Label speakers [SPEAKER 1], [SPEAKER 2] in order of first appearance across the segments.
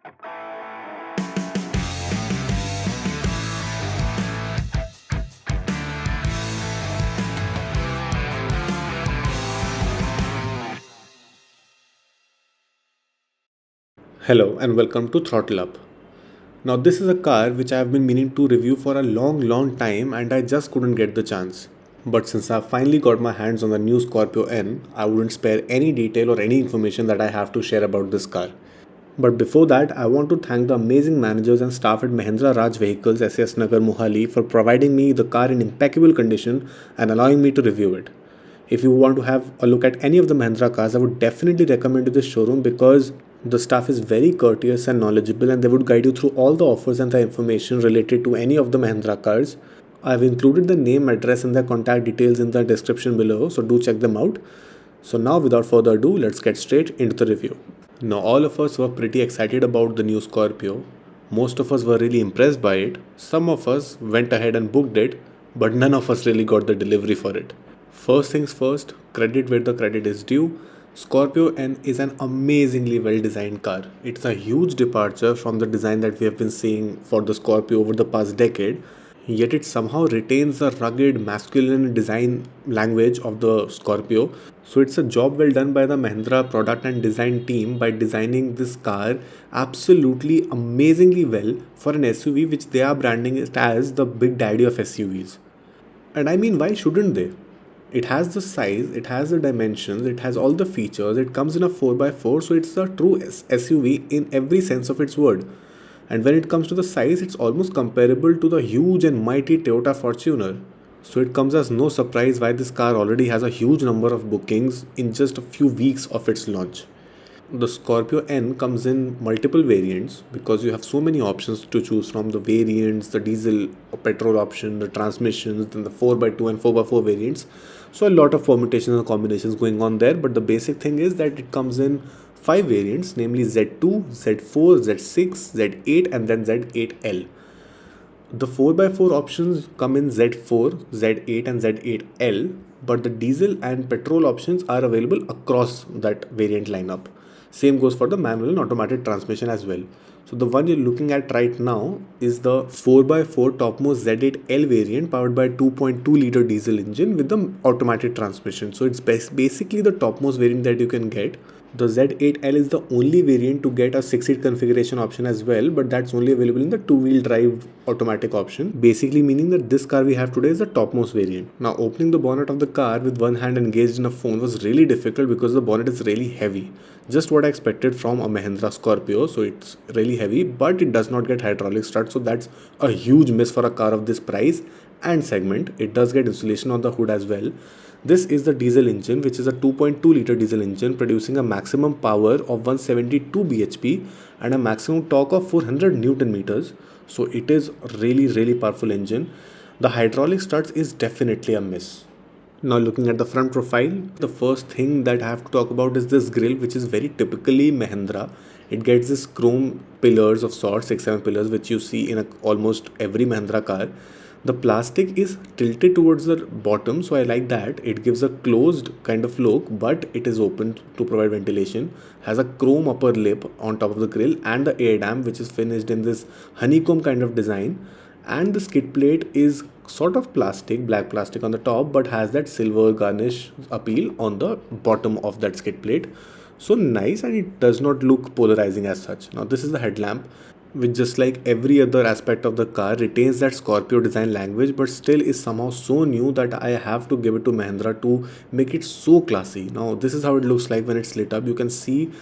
[SPEAKER 1] Hello and welcome to Throttle Up. Now, this is a car which I have been meaning to review for a long time and I just couldn't get the chance. But since I've finally got my hands on the new Scorpio N, I wouldn't spare any detail or any information that I have to share about this car. But before that, I want to thank the amazing managers and staff at Mahindra Raj Vehicles SAS Nagar Mohali for providing me the car in impeccable condition and allowing me to review it. If you want to have a look at any of the Mahindra cars, I would definitely recommend you this showroom because the staff is very courteous and knowledgeable and they would guide you through all the offers and the information related to any of the Mahindra cars. I've included the name, address, and the contact details in the description below, so do check them out. So, now without further ado, let's get straight into the review. Now, all of us were pretty excited about the new Scorpio. Most of us were really impressed by it. Some of us went ahead and booked it, but none of us really got the delivery for it. First things first, credit where the credit is due. Scorpio N is an amazingly well designed car. It's a huge departure from the design that we have been seeing for the Scorpio over the past decade, yet it somehow retains the rugged masculine design language of the Scorpio. So it's a job well done by the Mahindra product and design team by designing this car absolutely amazingly well for an SUV which they are branding it as the big daddy of SUVs. And I mean, why shouldn't they? It has the size, it has the dimensions, it has all the features, it comes in a 4x4, so it's a true SUV in every sense of its word. And when it comes to the size, it's almost comparable to the huge and mighty Toyota Fortuner. So it comes as no surprise why this car already has a huge number of bookings in just a few weeks of its launch. The Scorpio N comes in multiple variants because you have so many options to choose from: the variants, the diesel or petrol option, the transmissions, then the 4x2 and 4x4 variants. So, a lot of permutations and combinations going on there, but the basic thing is that it comes in 5 variants, namely Z2, Z4, Z6, Z8, and then Z8L. The 4x4 options come in Z4, Z8, and Z8L, but the diesel and petrol options are available across that variant lineup. Same goes for the manual and automatic transmission as well. So the one you're looking at right now is the 4x4 Topmost Z8L variant powered by 2.2 liter diesel engine with the automatic transmission. So it's basically the topmost variant that you can get. The Z8L is the only variant to get a 6-seat configuration option as well, but that's only available in the two-wheel drive automatic option, basically meaning that this car we have today is the topmost variant. Now, opening the bonnet of the car with one hand engaged in a phone was really difficult because the bonnet is really heavy. Just what I expected from a Mahindra Scorpio, so it's really heavy, but it does not get hydraulic start, so that's a huge miss for a car of this price and segment. It does get insulation on the hood as well. This is the diesel engine, which is a 2.2 liter diesel engine producing a maximum power of 172 bhp and a maximum torque of 400 newton meters. So it is really powerful engine. The hydraulic struts is definitely a miss. Now, looking at the front profile, the first thing that I have to talk about is this grille, which is very typically Mahindra. It gets this chrome pillars of sorts, 6-7 pillars, which you see in almost every Mahindra car. The plastic is tilted towards the bottom, so I like that. It gives a closed kind of look, but it is open to provide ventilation. Has a chrome upper lip on top of the grille and the air dam, which is finished in this honeycomb kind of design. And the skid plate is sort of plastic, black plastic on the top, but has that silver garnish appeal on the bottom of that skid plate. So nice, and it does not look polarizing as such. Now, this is the headlamp, which, just like every other aspect of the car, retains that Scorpio design language but still is somehow so new that I have to give it to Mahindra to make it so classy. Now, this is how it looks like when it's lit up. You can see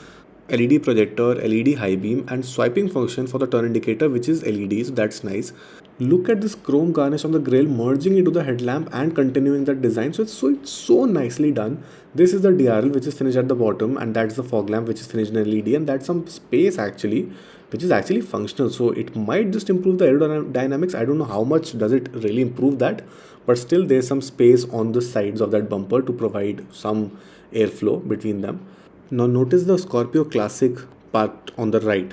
[SPEAKER 1] LED projector, LED high beam, and swiping function for the turn indicator, which is LED, so that's nice. Look at this chrome garnish on the grille merging into the headlamp and continuing that design. So it's so nicely done. This is the DRL, which is finished at the bottom, and that's the fog lamp, which is finished in LED, and that's some space actually, which is actually functional. So it might just improve the aerodynamics. I don't know how much does it really improve that, but still there's some space on the sides of that bumper to provide some airflow between them. Now notice the Scorpio Classic part on the right.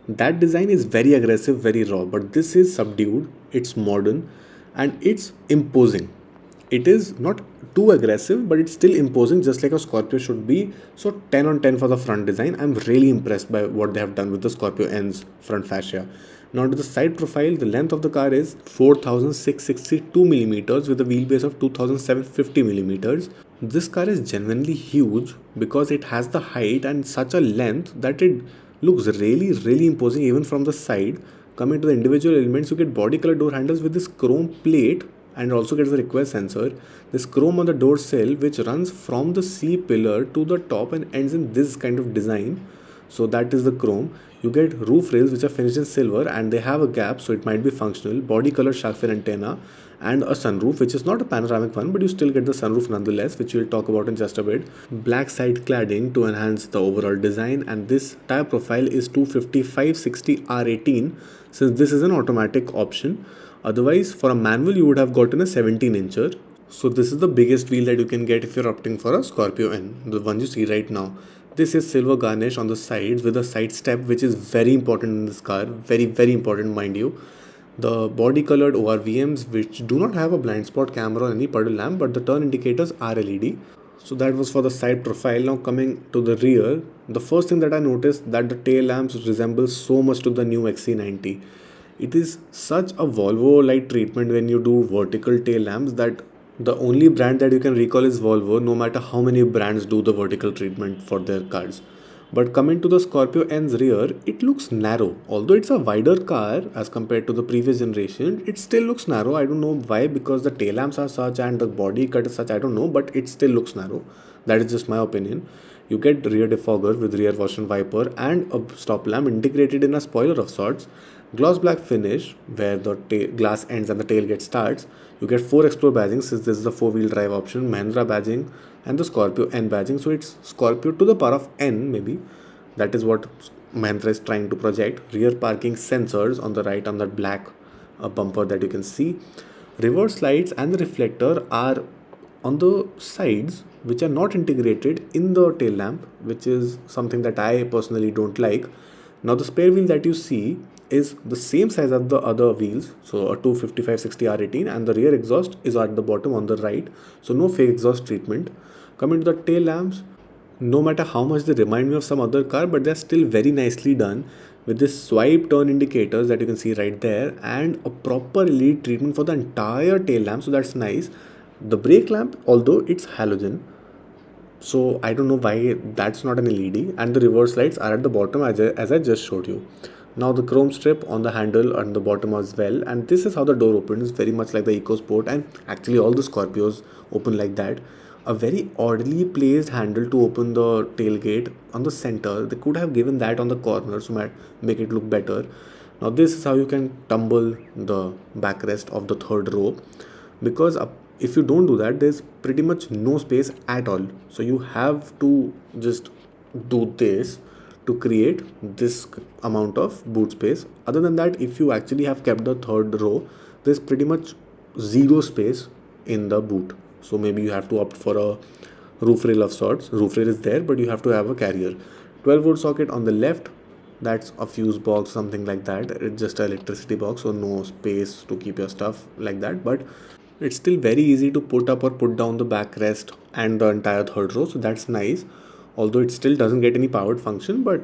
[SPEAKER 1] That design is very aggressive, very raw, but this is subdued, it's modern, and it's imposing. It is not too aggressive, but it's still imposing, just like a Scorpio should be. So 10 on 10 for the front design. I'm really impressed by what they have done with the Scorpio N's front fascia. Now to the side profile, the length of the car is 4662 millimeters with a wheelbase of 2750 millimeters. This car is genuinely huge because it has the height and such a length that it looks really imposing even from the side. Coming to the individual elements, you get body color door handles with this chrome plate and also gets the request sensor. This chrome on the door sill which runs from the C pillar to the top and ends in this kind of design. So that is the chrome. You get roof rails which are finished in silver and they have a gap, so it might be functional. Body color shark fin antenna and a sunroof, which is not a panoramic one, but you still get the sunroof nonetheless, which we'll talk about in just a bit. Black side cladding to enhance the overall design, and this tire profile is 255/60 R18 since this is an automatic option. Otherwise, for a manual, you would have gotten a 17 incher. So this is the biggest wheel that you can get if you're opting for a Scorpio N, the one you see right now. This is silver garnish on the sides with a side step, which is very important in this car. Very important, mind you. The body colored ORVMs, which do not have a blind spot camera or any puddle lamp, but the turn indicators are LED. So that was for the side profile. Now coming to the rear, the first thing that I noticed that the tail lamps resemble so much to the new XC90. It is such a Volvo-like treatment when you do vertical tail lamps that the only brand that you can recall is Volvo, no matter how many brands do the vertical treatment for their cars. But coming to the Scorpio N's rear, it looks narrow. Although it's a wider car as compared to the previous generation, it still looks narrow. I don't know why, because the tail lamps are such and the body cut is such, I don't know, but it still looks narrow. That is just my opinion. You get rear defogger with rear wash and wiper and a stop lamp integrated in a spoiler of sorts. Gloss black finish where the glass ends and the tailgate starts. You get 4 Explore badging since this is a 4-wheel drive option, Mahindra badging and the Scorpio N badging. So it's Scorpio to the power of N maybe. That is what Mahindra is trying to project. Rear parking sensors on the right on that black bumper that you can see. Reverse lights and the reflector are on the sides, which are not integrated in the tail lamp, which is something that I personally don't like. Now the spare wheel that you see is the same size as the other wheels, so a 255/60 R18, and the rear exhaust is at the bottom on the right, so no fake exhaust treatment. Coming to the tail lamps, no matter how much they remind me of some other car, but they're still very nicely done with this swipe turn indicators that you can see right there and a proper LED treatment for the entire tail lamp, so that's nice. The brake lamp, although it's halogen, so I don't know why that's not an LED, and the reverse lights are at the bottom as I just showed you. Now the chrome strip on the handle and the bottom as well, and this is how the door opens, very much like the EcoSport, and actually all the Scorpios open like that. A very oddly placed handle to open the tailgate on the center. They could have given that on the corner to make it look better. Now this is how you can tumble the backrest of the third row, because if you don't do that, there's pretty much no space at all. So you have to just do this to create this amount of boot space. Other than that, if you actually have kept the third row, there's pretty much zero space in the boot. So maybe you have to opt for a roof rail of sorts. Roof rail is there, but you have to have a carrier. 12-volt socket on the left, that's a fuse box, something like that. It's just an electricity box, so no space to keep your stuff like that, but it's still very easy to put up or put down the backrest and the entire third row, so that's nice. Although it still doesn't get any powered function, but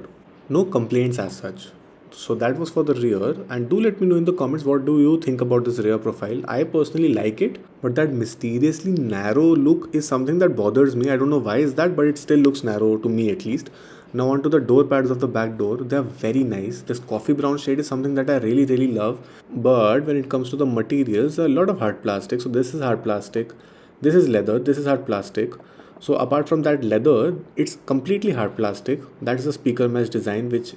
[SPEAKER 1] no complaints as such. So that was for the rear, and do let me know in the comments what do you think about this rear profile. I personally like it, but that mysteriously narrow look is something that bothers me. I don't know why is that, but it still looks narrow to me at least. Now onto the door pads of the back door. They are very nice. This coffee brown shade is something that I really love, but when it comes to the materials, a lot of hard plastic. So this is hard plastic, this is leather, this is hard plastic. So apart from that leather, it's completely hard plastic. That is a speaker mesh design which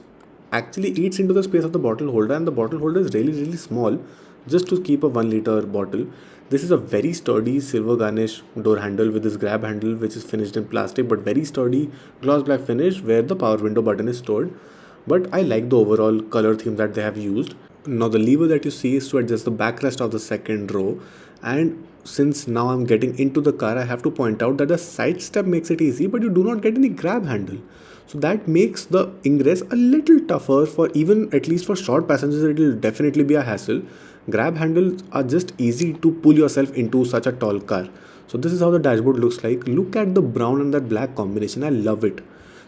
[SPEAKER 1] actually eats into the space of the bottle holder, and the bottle holder is really small just to keep a 1 liter bottle. This is a very sturdy silver garnish door handle with this grab handle which is finished in plastic, but very sturdy gloss black finish where the power window button is stored. But I like the overall color theme that they have used. Now the lever that you see is to adjust the backrest of the second row, and since now I'm getting into the car, I have to point out that the side step makes it easy, but you do not get any grab handle. So that makes the ingress a little tougher for even at least for short passengers. It will definitely be a hassle. Grab handles are just easy to pull yourself into such a tall car. So this is how the dashboard looks like. Look at the brown and that black combination. I love it.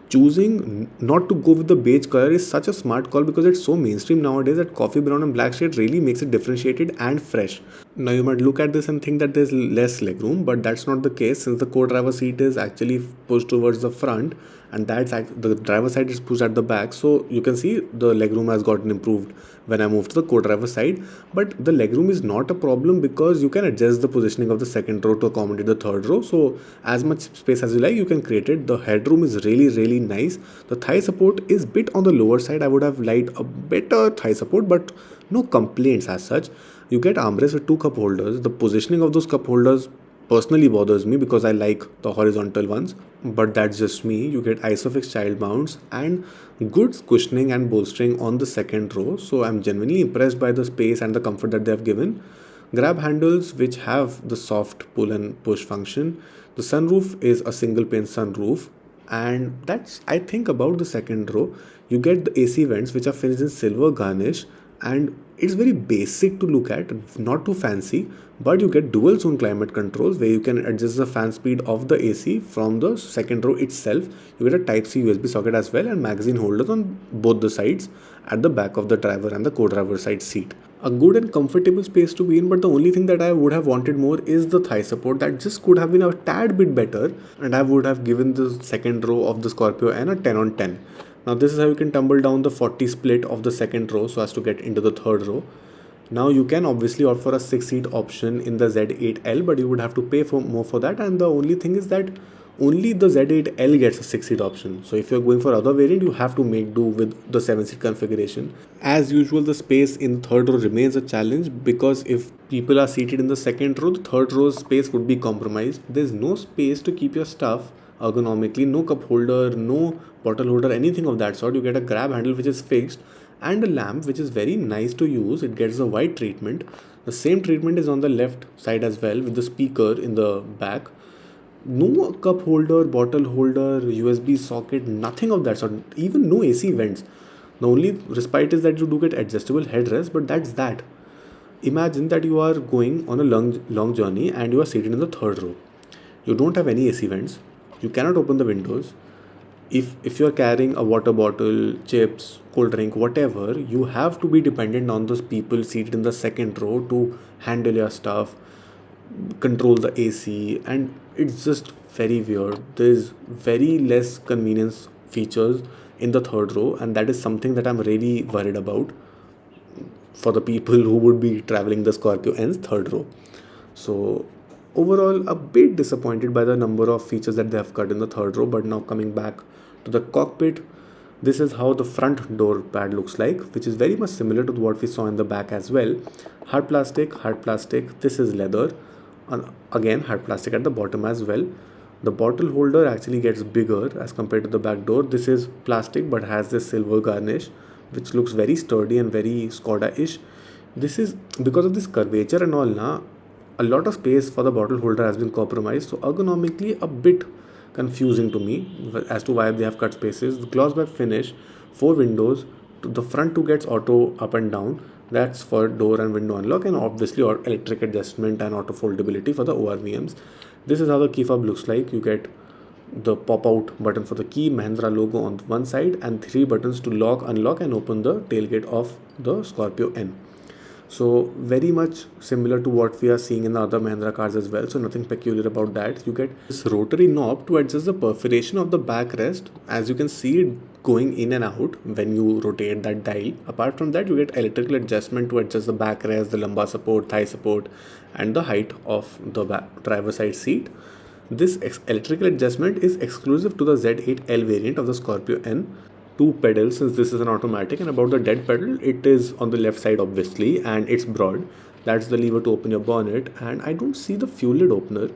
[SPEAKER 1] Choosing not to go with the beige color is such a smart call because it's so mainstream nowadays that coffee brown and black shade really makes it differentiated and fresh. Now you might look at this and think that there's less legroom, but that's not the case since the co-driver seat is actually pushed towards the front and the driver side is pushed at the back. So you can see the legroom has gotten improved when I moved to the co-driver side. But the legroom is not a problem because you can adjust the positioning of the second row to accommodate the third row. So as much space as you like, you can create it. The headroom is really nice. The thigh support is bit on the lower side. I would have liked a better thigh support, but no complaints as such. You get armrests with two cup holders. The positioning of those cup holders personally bothers me because I like the horizontal ones, but that's just me. You get isofix child mounts and good cushioning and bolstering on the second row. So I'm genuinely impressed by the space and the comfort that they have given. Grab handles which have the soft pull and push function. The sunroof is a single pane sunroof, and that's I think about the second row. You get the AC vents which are finished in silver garnish, and it's very basic to look at, not too fancy, but you get dual zone climate controls where you can adjust the fan speed of the AC from the second row itself. You get a type C USB socket as well and magazine holders on both the sides at the back of the driver and the co-driver side seat. A good and comfortable space to be in, but the only thing that I would have wanted more is the thigh support. That just could have been a tad bit better, and I would have given the second row of the Scorpio N a 10 on 10. Now this is how you can tumble down the 40 split of the second row so as to get into the third row. Now you can obviously opt for a 6-seat option in the Z8L, but you would have to pay for more for that, and the only thing is that only the Z8L gets a 6-seat option. So if you're going for other variant, you have to make do with the 7-seat configuration. As usual, the space in third row remains a challenge because if people are seated in the second row, the third row space would be compromised. There's no space to keep your stuff ergonomically, no cup holder, no bottle holder, anything of that sort. You get a grab handle which is fixed and a lamp which is very nice to use. It gets the white treatment. The same treatment is on the left side as well with the speaker in the back. No cup holder, bottle holder, USB socket, nothing of that sort, even no AC vents. The only respite is that you do get adjustable headrest, but that's that. Imagine that you are going on a long journey and you are seated in the third row. You don't have any AC vents. You cannot open the windows. If you're carrying a water bottle, chips, cold drink, whatever, you have to be dependent on those people seated in the second row to handle your stuff, control the AC, and it's just very weird. There's very less convenience features in the third row, and that is something that I'm really worried about for the people who would be traveling the Scorpio N's third row. So overall, a bit disappointed by the number of features that they have cut in the third row. But now coming back to the cockpit, this is how the front door pad looks like, which is very much similar to what we saw in the back as well. Hard plastic, this is leather, and again hard plastic at the bottom as well. The bottle holder actually gets bigger as compared to the back door. This is plastic but has this silver garnish which looks very sturdy and very Skoda-ish. This is because of this curvature and all now, a lot of space for the bottle holder has been compromised, so ergonomically a bit confusing to me as to why they have cut spaces. The gloss back finish, 4 windows, the front 2 gets auto up and down, that's for door and window unlock, and obviously electric adjustment and auto foldability for the ORVMs. This is how the key fob looks like. You get the pop out button for the key, Mahindra logo on one side, and 3 buttons to lock, unlock and open the tailgate of the Scorpio N. So very much similar to what we are seeing in the other Mahindra cars as well, so nothing peculiar about that. You get this rotary knob to adjust the perforation of the backrest, as you can see it going in and out when you rotate that dial. Apart from that, you get electrical adjustment to adjust the backrest, the lumbar support, thigh support and the height of the driver side seat. This electrical adjustment is exclusive to the Z8L variant of the Scorpio N. 2 pedals since this is an automatic, and about the dead pedal, it is on the left side obviously and it's broad. That's the lever to open your bonnet, and I don't see the fuel lid opener.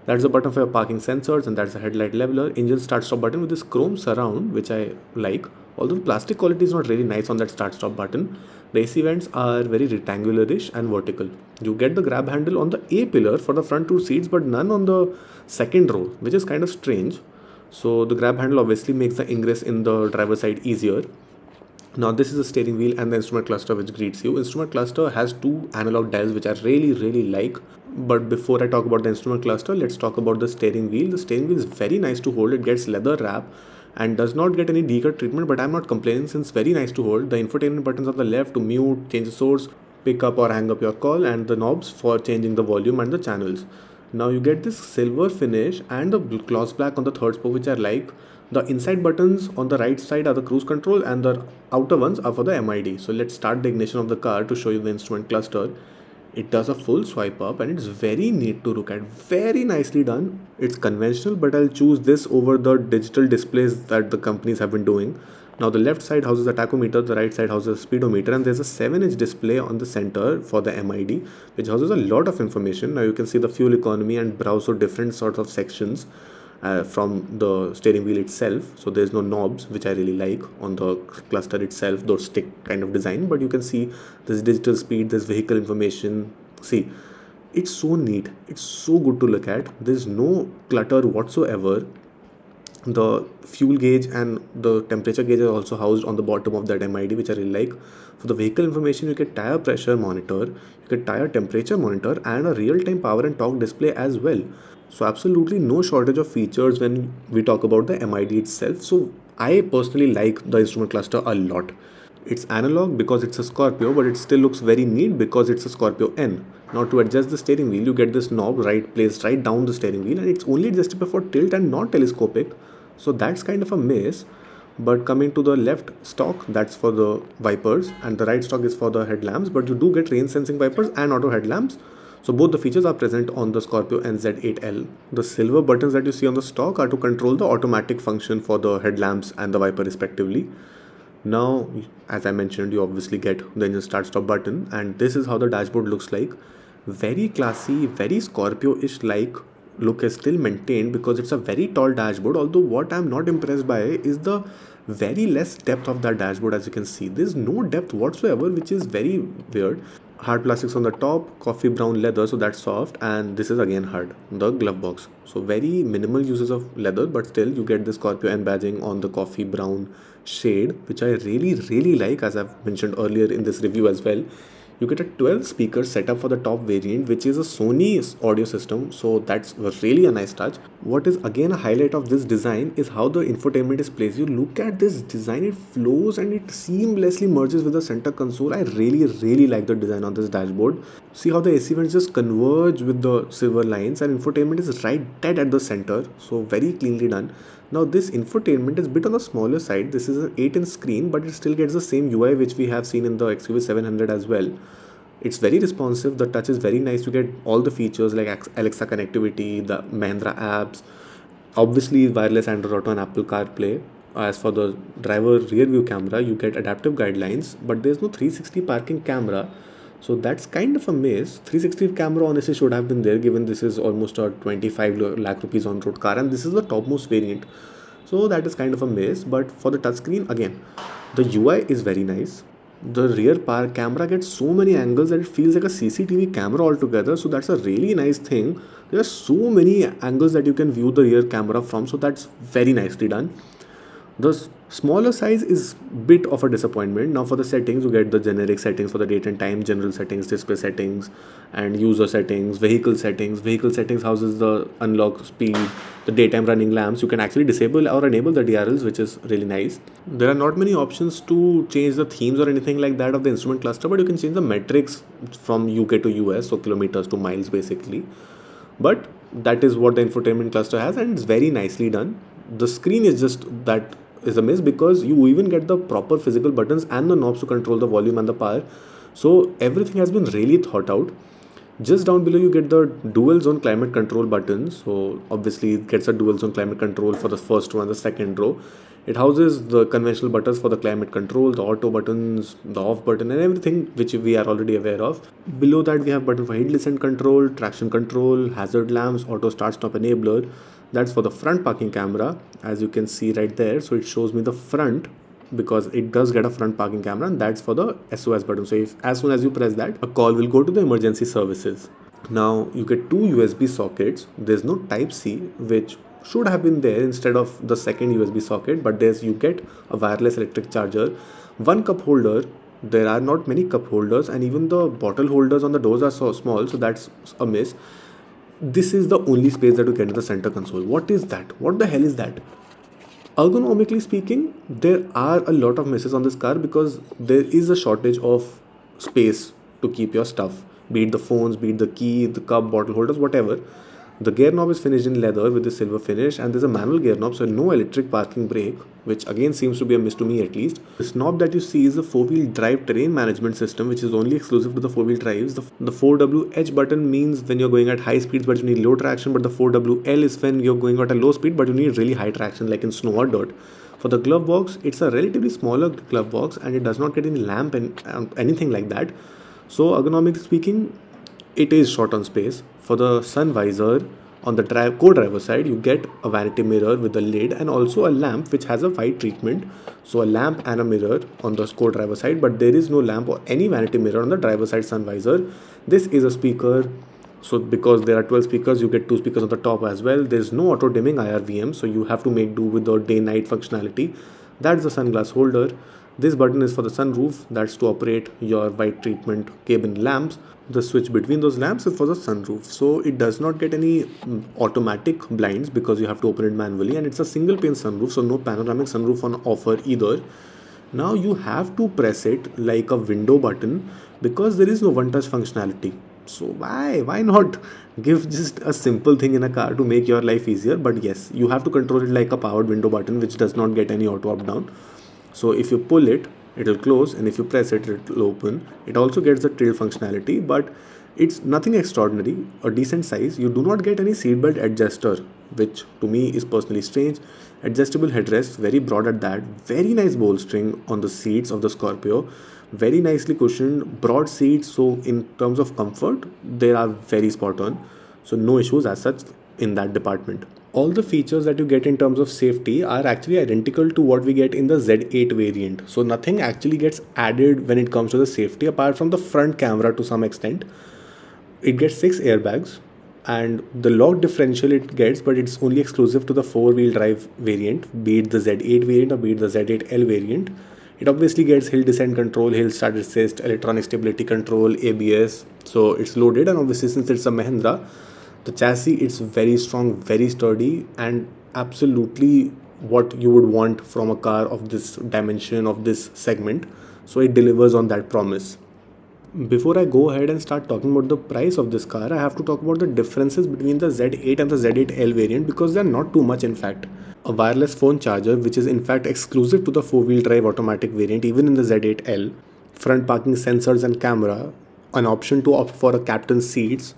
[SPEAKER 1] That's the button for your parking sensors, and that's the headlight leveler. Engine start stop button with this chrome surround which I like, although the plastic quality is not really nice on that start stop button. The AC vents are very rectangular-ish and vertical. You get the grab handle on the A pillar for the front 2 seats but none on the second row, which is kind of strange. So the grab handle obviously makes the ingress in the driver's side easier. Now this is the steering wheel and the instrument cluster which greets you. Instrument cluster has 2 analog dials which I really like. But before I talk about the instrument cluster, let's talk about the steering wheel. The steering wheel is very nice to hold. It gets leather wrap and does not get any decut treatment, but I'm not complaining since very nice to hold. The infotainment buttons on the left to mute, change the source, pick up or hang up your call, and the knobs for changing the volume and the channels. Now you get this silver finish and the gloss black on the third spoke, which I like. The inside buttons on the right side are the cruise control and the outer ones are for the MID. So let's start the ignition of the car to show you the instrument cluster. It does a full swipe up and it's very neat to look at, very nicely done. It's conventional, but I'll choose this over the digital displays that the companies have been doing. Now the left side houses a tachometer, the right side houses a speedometer, and there's a 7-inch display on the center for the MID, which houses a lot of information. Now you can see the fuel economy and browse through different sorts of sections from the steering wheel itself. So there's no knobs, which I really like on the cluster itself, though stick kind of design, but you can see this digital speed, this vehicle information. See, it's so neat, it's so good to look at. There's no clutter whatsoever. The fuel gauge and the temperature gauge are also housed on the bottom of that MID, which I really like. For the vehicle information, you get tire pressure monitor, you get tire temperature monitor, and a real-time power and torque display as well. So absolutely no shortage of features when we talk about the MID itself. So I personally like the instrument cluster a lot. It's analog because it's a Scorpio, but it still looks very neat because it's a Scorpio N. Now to adjust the steering wheel, you get this knob placed right down the steering wheel, and it's only adjustable for tilt and not telescopic. So that's kind of a miss. But coming to the left stock, that's for the wipers, and the right stock is for the headlamps, but you do get rain sensing wipers and auto headlamps. So both the features are present on the Scorpio N Z8L. The silver buttons that you see on the stock are to control the automatic function for the headlamps and the wiper respectively. Now, as I mentioned, you obviously get the engine start stop button, and this is how the dashboard looks like. Very classy, very Scorpio-ish like look is still maintained because it's a very tall dashboard, although what I'm not impressed by is the very less depth of that dashboard. As you can see, there's no depth whatsoever, which is very weird. Hard plastics on the top, coffee brown leather, so that's soft, and this is again hard, the glove box. So very minimal uses of leather, but still you get the Scorpio N badging on the coffee brown shade, which I really like, as I've mentioned earlier in this review as well. You get a 12 speaker setup for the top variant, which is a Sony audio system, so that's really a nice touch. What is again a highlight of this design is how the infotainment is placed. You look at this design, it flows and it seamlessly merges with the center console. I really like the design on this dashboard. See how the AC vents just converge with the silver lines, and infotainment is right dead at the center, so very cleanly done. Now this infotainment is a bit on the smaller side. This is an 8-inch screen, but it still gets the same UI which we have seen in the XUV 700 as well. It's very responsive, the touch is very nice. You get all the features like Alexa connectivity, the Mahindra apps, obviously wireless Android Auto and Apple CarPlay. As for the driver rear view camera, you get adaptive guidelines, but there's no 360 parking camera. So that's kind of a miss. 360 camera honestly should have been there, given this is almost a 25 lakh rupees on road car and this is the topmost variant. So that is kind of a miss. But for the touchscreen, again, the UI is very nice. The rear park camera gets so many angles that it feels like a CCTV camera altogether. So that's a really nice thing. There are so many angles that you can view the rear camera from. So that's very nicely done. The smaller size is bit of a disappointment. Now for the settings, you get the generic settings for the date and time, general settings, display settings, and user settings, vehicle settings. Vehicle settings houses the unlock speed, the daytime running lamps. You can actually disable or enable the DRLs, which is really nice. There are not many options to change the themes or anything like that of the instrument cluster, but you can change the metrics from UK to US, so kilometers to miles basically. But that is what the infotainment cluster has, and it's very nicely done. The screen is just that is a miss because you even get the proper physical buttons and the knobs to control the volume and the power. So everything has been really thought out. Just down below you get the dual zone climate control buttons. So obviously it gets a dual zone climate control for the first row and the second row. It houses the conventional buttons for the climate control, the auto buttons, the off button, and everything which we are already aware of. Below that we have button for hill descent control, traction control, hazard lamps, auto start stop enabler. That's for the front parking camera, as you can see right there. So it shows me the front because it does get a front parking camera, and that's for the SOS button. So if as soon as you press that, a call will go to the emergency services. Now you get two USB sockets. There's no type C, which should have been there instead of the second USB socket, but you get a wireless electric charger, one cup holder, There are not many cup holders, and even the bottle holders on the doors are so small, so that's a miss. This is the only space that you get in the center console. What is that? What the hell is that? Ergonomically speaking, there are a lot of misses on this car because there is a shortage of space to keep your stuff, be it the phones, be it the key, the cup, bottle holders, whatever. The gear knob is finished in leather with a silver finish, and there's a manual gear knob, so no electric parking brake, which again seems to be a miss to me at least. This knob that you see is a 4-wheel drive terrain management system, which is only exclusive to the 4-wheel drives. The 4WH button means when you're going at high speeds but you need low traction, but the 4WL is when you're going at a low speed but you need really high traction, like in snow or dirt. For the glove box, it's a relatively smaller glove box and it does not get any lamp and anything like that. So ergonomically speaking, it is short on space. For the sun visor, on the co-driver side, you get a vanity mirror with a lid and also a lamp which has a white treatment. So a lamp and a mirror on the co-driver side, but there is no lamp or any vanity mirror on the driver side sun visor. This is a speaker. So because there are 12 speakers, you get 2 speakers on the top as well. There's no auto dimming IRVM, so you have to make do with the day-night functionality. That's the sunglass holder. This button is for the sunroof, that's to operate your white treatment cabin lamps. The switch between those lamps is for the sunroof, so it does not get any automatic blinds because you have to open it manually, and it's a single pane sunroof, so no panoramic sunroof on offer either. Now you have to press it like a window button because there is no one touch functionality. So why not give just a simple thing in a car to make your life easier? But yes, you have to control it like a powered window button, which does not get any auto up down. So if you pull it, it will close, and if you press it, it will open. It also gets the trail functionality, but it's nothing extraordinary, a decent size. You do not get any seatbelt adjuster, which to me is personally strange. Adjustable headrest, very broad at that. Very nice bolstering on the seats of the Scorpio. Very nicely cushioned, broad seats. So in terms of comfort, they are very spot on. So no issues as such in that department. All the features that you get in terms of safety are actually identical to what we get in the Z8 variant. So nothing actually gets added when it comes to the safety apart from the front camera to some extent. It gets 6 airbags and the lock differential it gets, but it's only exclusive to the 4-wheel drive variant, be it the Z8 variant or be it the Z8L variant. It obviously gets hill descent control, hill start assist, electronic stability control, ABS. So it's loaded, and obviously since it's a Mahindra, the chassis, it's very strong, very sturdy, and absolutely what you would want from a car of this dimension, of this segment. So it delivers on that promise. Before I go ahead and start talking about the price of this car, I have to talk about the differences between the Z8 and the Z8L variant because they're not too much in fact. A wireless phone charger, which is in fact exclusive to the 4-wheel drive automatic variant even in the Z8L, front parking sensors and camera, an option to opt for a captain's seats,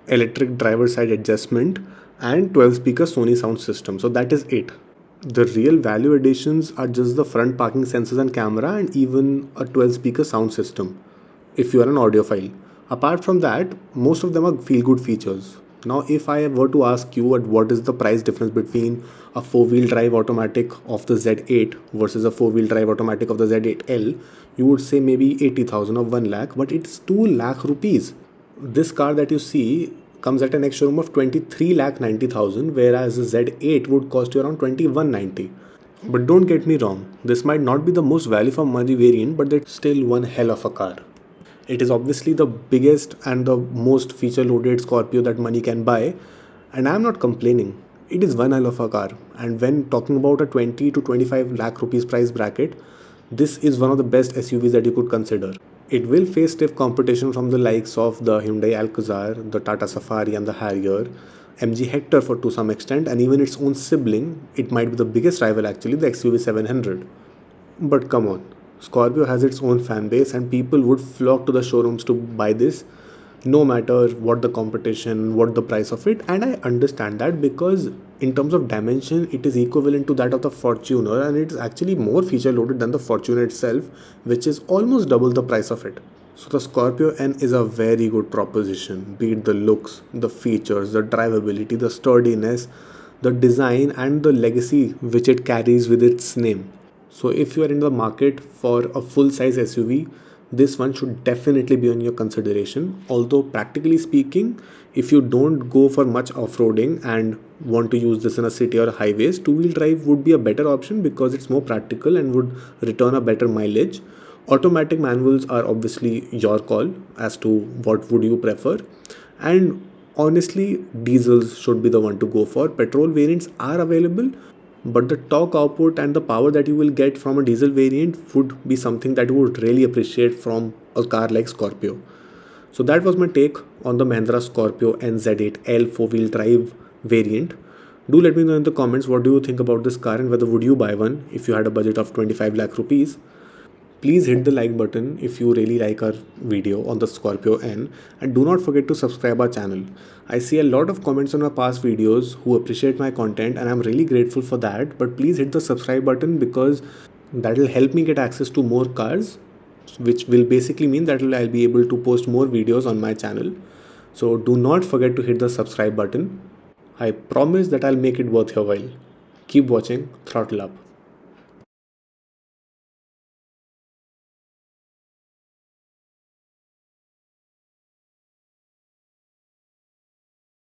[SPEAKER 1] electric driver side adjustment, and 12 speaker Sony sound system. So that is it. The real value additions are just the front parking sensors and camera and even a 12 speaker sound system if you are an audiophile. Apart from that, most of them are feel good features. Now if I were to ask you what is the price difference between a 4-wheel drive automatic of the Z8 versus a 4-wheel drive automatic of the Z8L, you would say maybe 80,000 or 1 lakh, but it's 2 lakh rupees. This car that you see comes at an ex-showroom of 23,90,000, whereas the Z8 would cost you around 2190. But don't get me wrong, this might not be the most value for money variant, but it's still one hell of a car. It is obviously the biggest and the most feature loaded Scorpio that money can buy, and I am not complaining. It is one hell of a car, and when talking about a 20 to 25 lakh rupees price bracket, this is one of the best SUVs that you could consider. It will face stiff competition from the likes of the Hyundai Alcazar, the Tata Safari and the Harrier, MG Hector to some extent, and even its own sibling. It might be the biggest rival actually, the XUV 700. But come on, Scorpio has its own fan base and people would flock to the showrooms to buy this no matter what the competition, what the price of it. And I understand that because in terms of dimension, it is equivalent to that of the Fortuner, and it's actually more feature loaded than the Fortuner itself, which is almost double the price of it. So the Scorpio N is a very good proposition, be it the looks, the features, the drivability, the sturdiness, the design and the legacy which it carries with its name. So if you are in the market for a full-size SUV, this one should definitely be on your consideration. Although practically speaking, if you don't go for much off-roading and want to use this in a city or highways, two-wheel drive would be a better option because it's more practical and would return a better mileage. Automatic manuals are obviously your call as to what would you prefer, and honestly diesels should be the one to go for. Petrol variants are available, but the torque output and the power that you will get from a diesel variant would be something that you would really appreciate from a car like Scorpio. So that was my take on the Mahindra Scorpio N Z8L 4-wheel drive variant. Do let me know in the comments what do you think about this car and whether would you buy one if you had a budget of 25 lakh rupees. Please hit the like button if you really like our video on the Scorpio N, and do not forget to subscribe our channel. I see a lot of comments on our past videos who appreciate my content and I'm really grateful for that, but please hit the subscribe button because that will help me get access to more cars, which will basically mean that I'll be able to post more videos on my channel. So do not forget to hit the subscribe button. I promise that I'll make it worth your while. Keep watching Throttle Up.